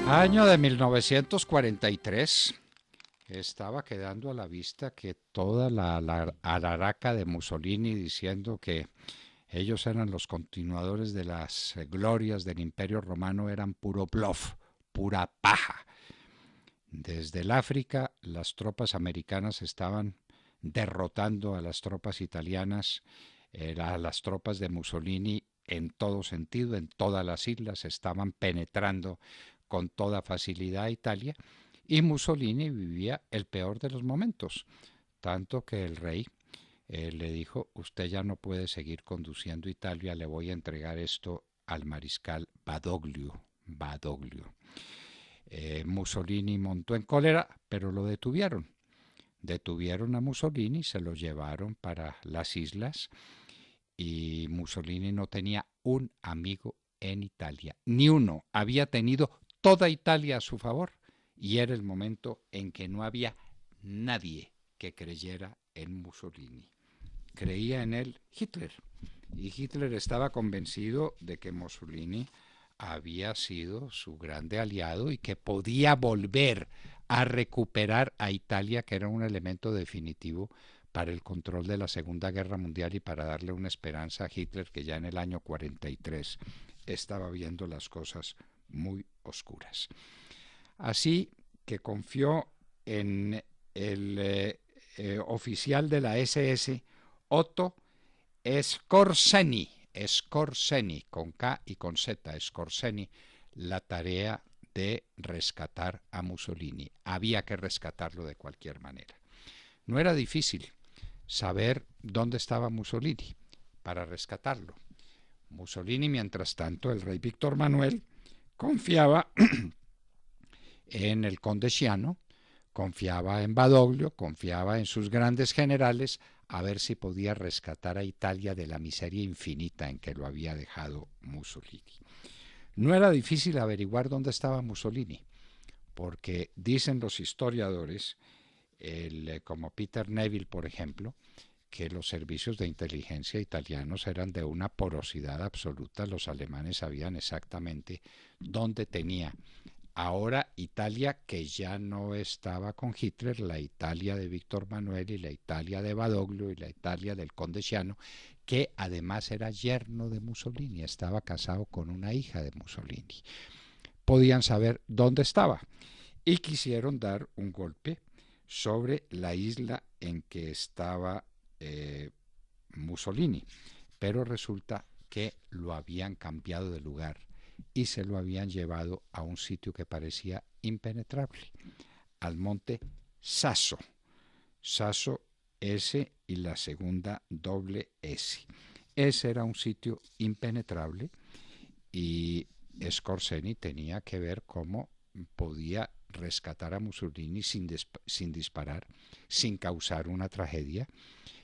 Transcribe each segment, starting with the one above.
Año de 1943, estaba quedando a la vista que toda la alaraca de Mussolini diciendo que ellos eran los continuadores de las glorias del Imperio Romano eran puro bluff, pura paja. Desde el África, las tropas americanas estaban derrotando a las tropas italianas, a las tropas de Mussolini en todo sentido, en todas las islas, estaban penetrando con toda facilidad a Italia y Mussolini vivía el peor de los momentos, tanto que el rey le dijo, usted ya no puede seguir conduciendo Italia, le voy a entregar esto al mariscal Badoglio. Badoglio. Mussolini montó en cólera, pero lo detuvieron. Detuvieron a Mussolini, se lo llevaron para las islas y Mussolini no tenía un amigo en Italia, ni uno. Había tenido toda Italia a su favor y era el momento en que no había nadie que creyera en Mussolini. Creía en él Hitler y Hitler estaba convencido de que Mussolini había sido su grande aliado y que podía volver a recuperar a Italia, que era un elemento definitivo para el control de la Segunda Guerra Mundial y para darle una esperanza a Hitler que ya en el año 43 estaba viendo las cosas muy oscuras. Así que confió en el oficial de la SS, Otto Skorzeny, Skorzeny, con K y con Z, Skorzeny, la tarea de rescatar a Mussolini. Había que rescatarlo de cualquier manera. No era difícil saber dónde estaba Mussolini para rescatarlo. Mussolini, mientras tanto, el rey Víctor Manuel confiaba en el conde Sciano, confiaba en Badoglio, confiaba en sus grandes generales, a ver si podía rescatar a Italia de la miseria infinita en que lo había dejado Mussolini. No era difícil averiguar dónde estaba Mussolini, porque dicen los historiadores, como Peter Neville, por ejemplo, que los servicios de inteligencia italianos eran de una porosidad absoluta. Los alemanes sabían exactamente dónde tenía ahora Italia, que ya no estaba con Hitler, la Italia de Víctor Manuel y la Italia de Badoglio y la Italia del conde Sciano, que además era yerno de Mussolini, estaba casado con una hija de Mussolini. Podían saber dónde estaba y quisieron dar un golpe sobre la isla en que estaba Mussolini, pero resulta que lo habían cambiado de lugar y se lo habían llevado a un sitio que parecía impenetrable, al monte Sasso. Sasso S y la segunda doble S. Ese era un sitio impenetrable y Scorseni tenía que ver cómo podía rescatar a Mussolini sin disparar, sin causar una tragedia.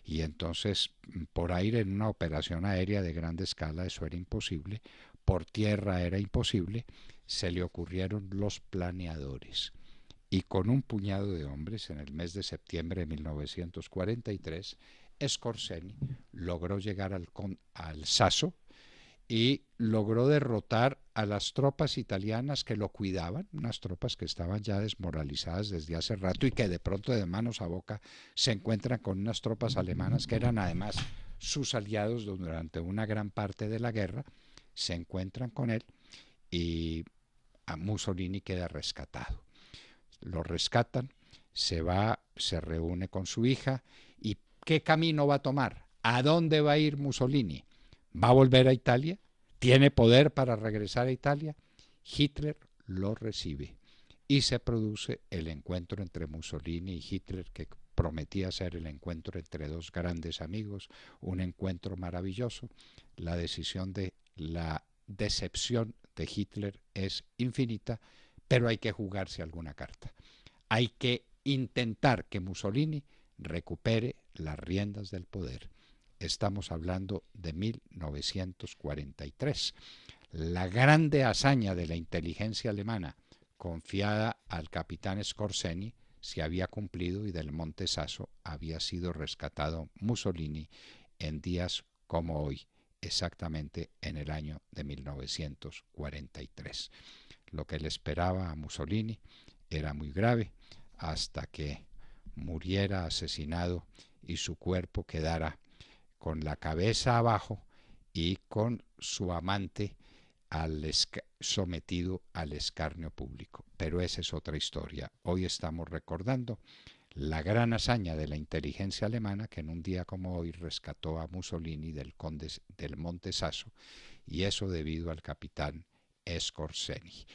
Y entonces, por aire, en una operación aérea de grande escala, eso era imposible. Por tierra era imposible. Se le ocurrieron los planeadores. Y con un puñado de hombres, en el mes de septiembre de 1943, Scorseni logró llegar al Sasso y logró derrotar a las tropas italianas que lo cuidaban, unas tropas que estaban ya desmoralizadas desde hace rato y que de pronto de manos a boca se encuentran con unas tropas alemanas que eran además sus aliados durante una gran parte de la guerra, se encuentran con él y a Mussolini queda rescatado. Lo rescatan, se va, se reúne con su hija y ¿qué camino va a tomar? ¿A dónde va a ir Mussolini? ¿Va a volver a Italia? ¿Tiene poder para regresar a Italia? Hitler lo recibe y se produce el encuentro entre Mussolini y Hitler que prometía ser el encuentro entre dos grandes amigos, un encuentro maravilloso. La decisión de la decepción de Hitler es infinita, pero hay que jugarse alguna carta. Hay que intentar que Mussolini recupere las riendas del poder. Estamos hablando de 1943. La grande hazaña de la inteligencia alemana, confiada al capitán Skorzeny, se había cumplido y del Monte Sasso había sido rescatado Mussolini en días como hoy, exactamente en el año de 1943. lo que le esperaba a Mussolini era muy grave, hasta que muriera asesinado y su cuerpo quedara con la cabeza abajo y con su amante sometido al escarnio público. Pero esa es otra historia. Hoy estamos recordando la gran hazaña de la inteligencia alemana, que en un día como hoy rescató a Mussolini del conde del Monte Sasso, y eso debido al capitán Scorseni.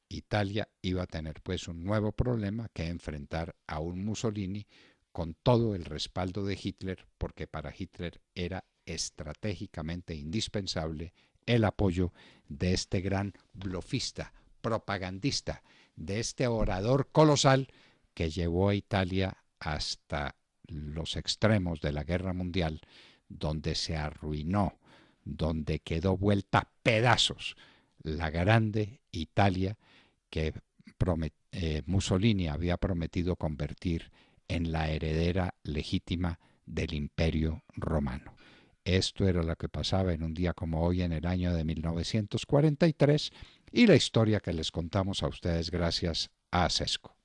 Italia iba a tener pues un nuevo problema que enfrentar a un Mussolini con todo el respaldo de Hitler, porque para Hitler era estratégicamente indispensable el apoyo de este gran blofista, propagandista, de este orador colosal que llevó a Italia hasta los extremos de la guerra mundial, donde se arruinó, donde quedó vuelta a pedazos la grande Italia que Mussolini había prometido convertir en la heredera legítima del Imperio Romano. Esto era lo que pasaba en un día como hoy en el año de 1943 y la historia que les contamos a ustedes gracias a Sesco.